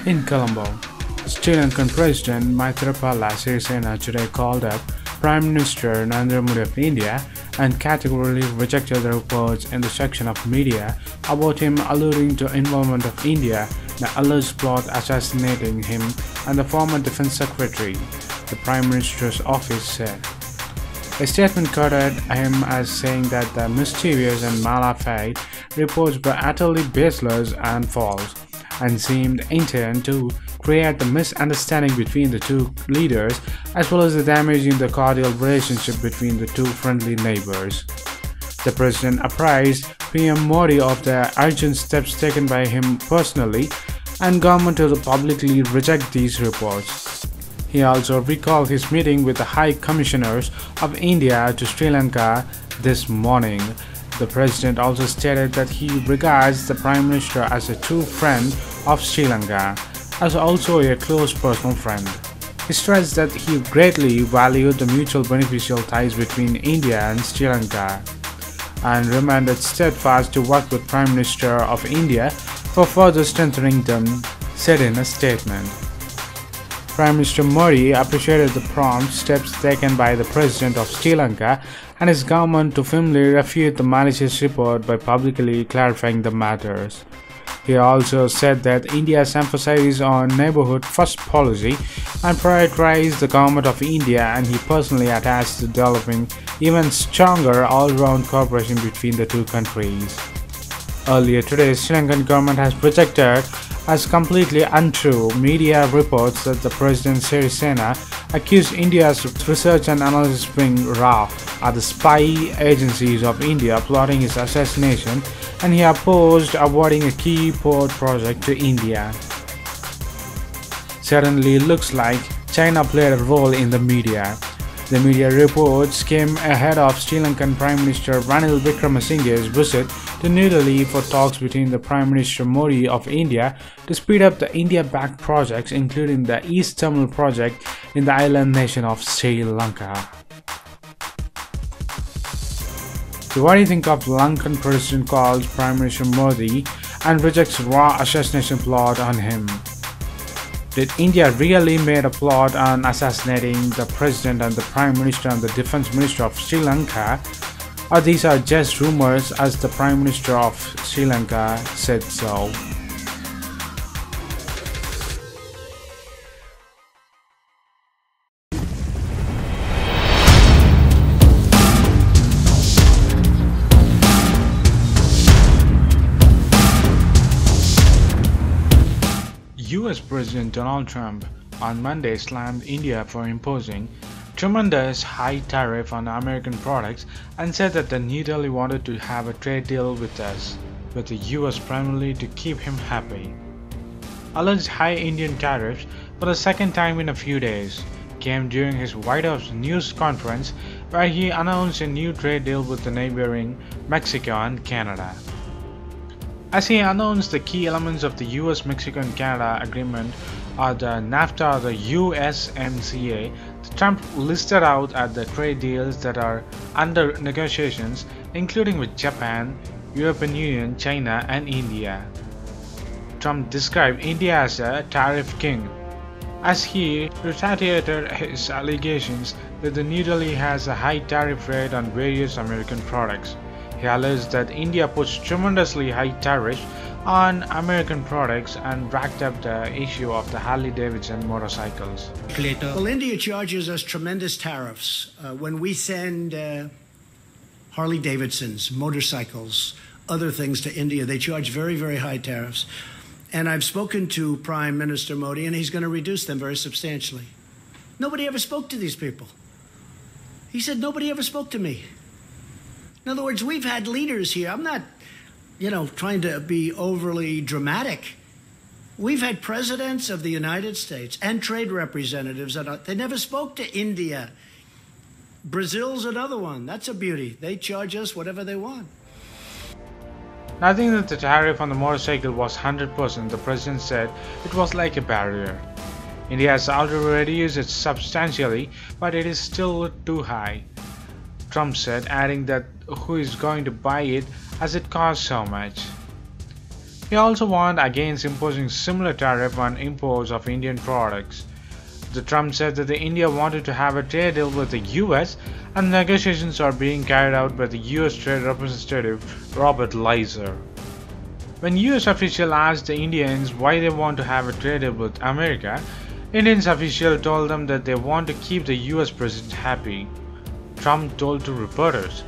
In Colombo, SriLankan President Maithripala Sirisena today called up Prime Minister Narendra Modi of India and categorically rejected the reports in the section of media about him alluding to involvement of India in the alleged plot assassinating him and the former Defence Secretary, the Prime Minister's office said. A statement quoted him as saying that the mischievous and fide reports were utterly baseless and false, and seemed intent to create the misunderstanding between the two leaders as well as the damaging the cordial relationship between the two friendly neighbours. The president apprised PM Modi of the urgent steps taken by him personally and government to publicly reject these reports. He also recalled his meeting with the High Commissioners of India to Sri Lanka this morning. The president also stated that he regards the Prime Minister as a true friend of Sri Lanka, as also a close personal friend. He stressed that he greatly valued the mutual beneficial ties between India and Sri Lanka and remained steadfast to work with Prime Minister of India for further strengthening them, said in a statement. Prime Minister Modi appreciated the prompt steps taken by the President of Sri Lanka and his government to firmly refute the malicious report by publicly clarifying the matters. He also said that India's emphasis on neighbourhood first policy and prioritized the government of India, and he personally attached to developing even stronger all-round cooperation between the two countries. Earlier today, Sri Lankan government has rejected as completely untrue media reports that the President Sirisena accused India's research and analysis wing RA are the spy agencies of India plotting his assassination, and he opposed awarding a key port project to India. Certainly looks like China played a role in the media. The media reports came ahead of Sri Lankan Prime Minister Ranil Wickremesinghe's visit to New Delhi for talks between the Prime Minister Modi of India to speed up the India-backed projects, including the East Terminal project in the island nation of Sri Lanka. So what do you think of Lankan President calls Prime Minister Modi and rejects raw assassination plot on him? Did India really made a plot on assassinating the President and the Prime Minister and the Defence Minister of Sri Lanka? Or these are just rumors, as the Prime Minister of Sri Lanka said so? US President Donald Trump on Monday slammed India for imposing tremendous high tariff on American products and said that the New Delhi wanted to have a trade deal with us, with the US primarily to keep him happy. Alleged high Indian tariffs for the second time in a few days came during his White House news conference, where he announced a new trade deal with the neighboring Mexico and Canada. As he announced the key elements of the US-Mexico and Canada agreement are the NAFTA or the USMCA, Trump listed out the trade deals that are under negotiations, including with Japan, European Union, China and India. Trump described India as a tariff king, as he retaliated his allegations that the New Delhi has a high tariff rate on various American products. He alleged that India puts tremendously high tariffs on American products and racked up the issue of the Harley-Davidson motorcycles. Well, India charges us tremendous tariffs when we send Harley-Davidsons, motorcycles, other things to India. They charge very, very high tariffs. And I've spoken to Prime Minister Modi, and he's going to reduce them very substantially. Nobody ever spoke to these people. He said, nobody ever spoke to me. In other words, we've had leaders here. I'm not, trying to be overly dramatic. We've had presidents of the United States and trade representatives that they never spoke to India. Brazil's another one. That's a beauty. They charge us whatever they want. Nothing that the tariff on the motorcycle was 100%, the president said it was like a barrier. India has already reduced it substantially, but it is still too high, Trump said, adding that who is going to buy it as it costs so much. He also warned against imposing similar tariff on imports of Indian products. Trump said that India wanted to have a trade deal with the US and negotiations are being carried out by the US Trade Representative Robert Lighthizer. When US official asked the Indians why they want to have a trade deal with America, Indian official told them that they want to keep the US president happy. Trump told to reporters,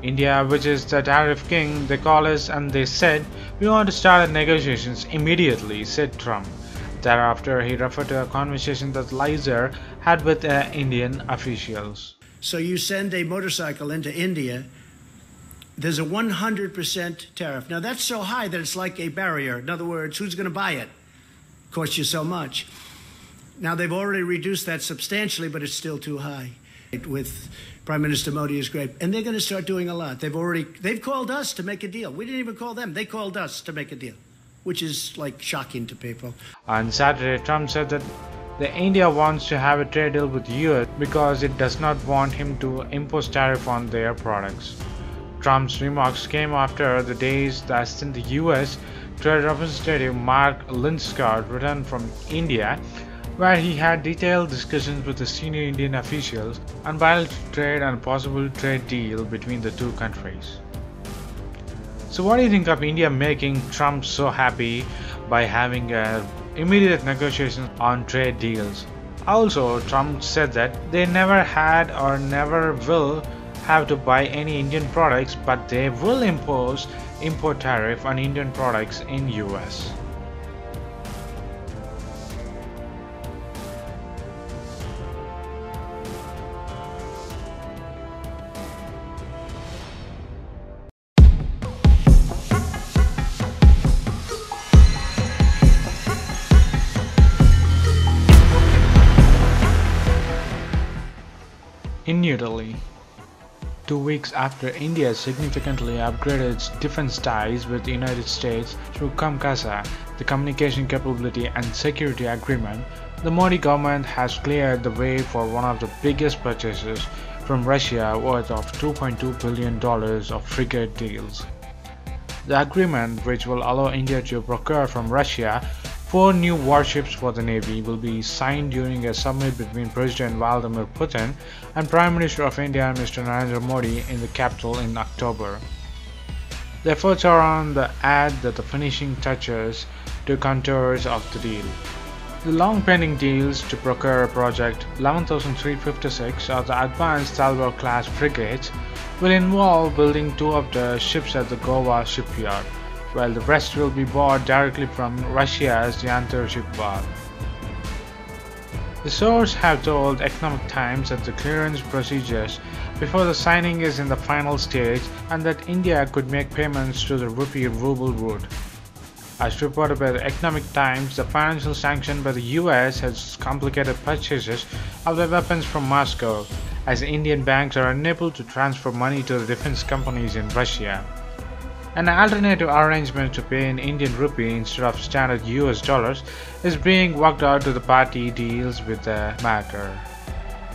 "India, which is the tariff king, they call us and they said, we want to start negotiations immediately," said Trump. Thereafter, he referred to a conversation that Lighthizer had with Indian officials. So you send a motorcycle into India, there's a 100% tariff. Now that's so high that it's like a barrier. In other words, who's going to buy it? Costs you so much. Now they've already reduced that substantially, but it's still too high. With Prime Minister Modi is great, and they're going to start doing a lot. They've called us to make a deal. We didn't even call them. They called us to make a deal, which is like shocking to people. On Saturday, Trump said that India wants to have a trade deal with the US because it does not want him to impose tariff on their products. Trump's remarks came after the days that the US Trade Representative Mark Linscott returned from India, where he had detailed discussions with the senior Indian officials on bilateral trade and a possible trade deal between the two countries. So what do you think of India making Trump so happy by having immediate negotiations on trade deals? Also, Trump said that they never had or never will have to buy any Indian products, but they will impose import tariff on Indian products in US. In New Delhi, 2 weeks after India significantly upgraded its defense ties with the United States through COMCASA, the Communication Capability and Security Agreement, the Modi government has cleared the way for one of the biggest purchases from Russia worth of $2.2 billion of frigate deals. The agreement, which will allow India to procure from Russia 4 new warships for the Navy, will be signed during a summit between President Vladimir Putin and Prime Minister of India Mr. Narendra Modi in the capital in October. The efforts are on the add the finishing touches to contours of the deal. The long-pending deals to procure Project 11356 of the advanced Talwar-class frigates will involve building 2 of the ships at the Goa shipyard, while the rest will be bought directly from Russia's Yantar shipyard. The sources have told Economic Times that the clearance procedures before the signing is in the final stage and that India could make payments to the rupee-ruble route. As reported by the Economic Times, the financial sanction by the US has complicated purchases of the weapons from Moscow, as Indian banks are unable to transfer money to the defense companies in Russia. An alternative arrangement to pay in Indian rupee instead of standard US dollars is being worked out to the party deals with the matter.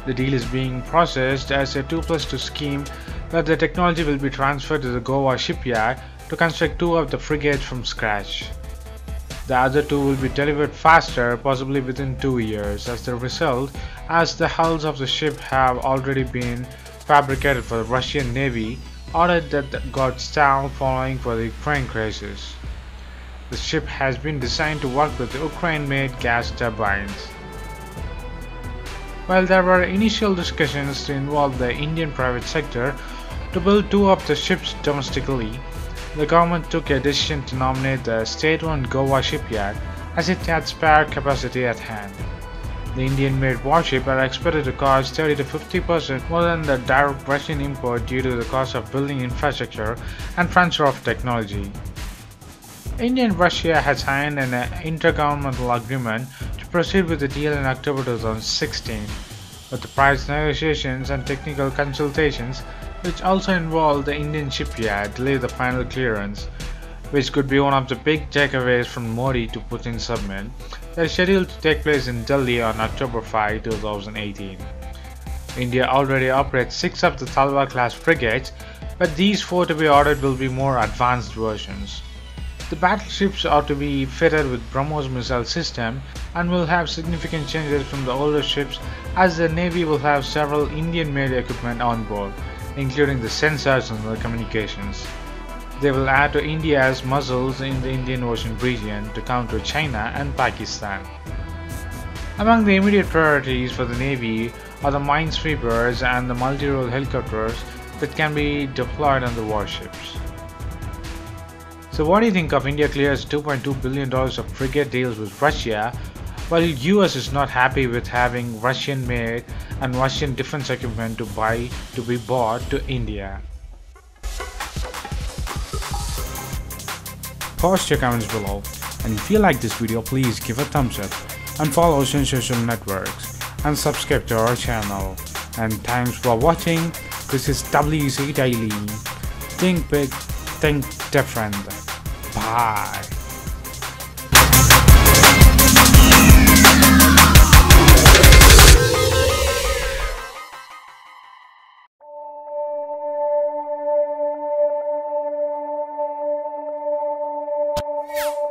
The deal is being processed as a 2+2 scheme where the technology will be transferred to the Goa shipyard to construct 2 of the frigates from scratch. The other 2 will be delivered faster, possibly within 2 years, as the result, as the hulls of the ship have already been fabricated for the Russian Navy, ordered that got stalled following for the Ukraine crisis. The ship has been designed to work with the Ukraine-made gas turbines. While there were initial discussions to involve the Indian private sector to build 2 of the ships domestically, the government took a decision to nominate the state-owned Goa shipyard as it had spare capacity at hand. The Indian-made warships are expected to cost 30 to 50% more than the direct Russian import due to the cost of building infrastructure and transfer of technology. India and Russia had signed an intergovernmental agreement to proceed with the deal in October 2016, but the price negotiations and technical consultations, which also involved the Indian shipyard, delayed the final clearance, which could be one of the big takeaways from Modi to Putin summit that is scheduled to take place in Delhi on October 5, 2018. India already operates 6 of the Talwar class frigates, but these 4 to be ordered will be more advanced versions. The battleships are to be fitted with BrahMos missile system and will have significant changes from the older ships, as the Navy will have several Indian-made equipment on board, including the sensors and the communications. They will add to India's muscles in the Indian Ocean region to counter China and Pakistan. Among the immediate priorities for the Navy are the minesweepers and the multi-role helicopters that can be deployed on the warships. So what do you think of India clears $2.2 billion of frigate deals with Russia, while US is not happy with having Russian-made and Russian defense equipment to be bought to India? Post your comments below, and if you like this video, please give a thumbs up and follow us on social networks and subscribe to our channel. And thanks for watching. This is WC Daily. Think big, think different. Bye. You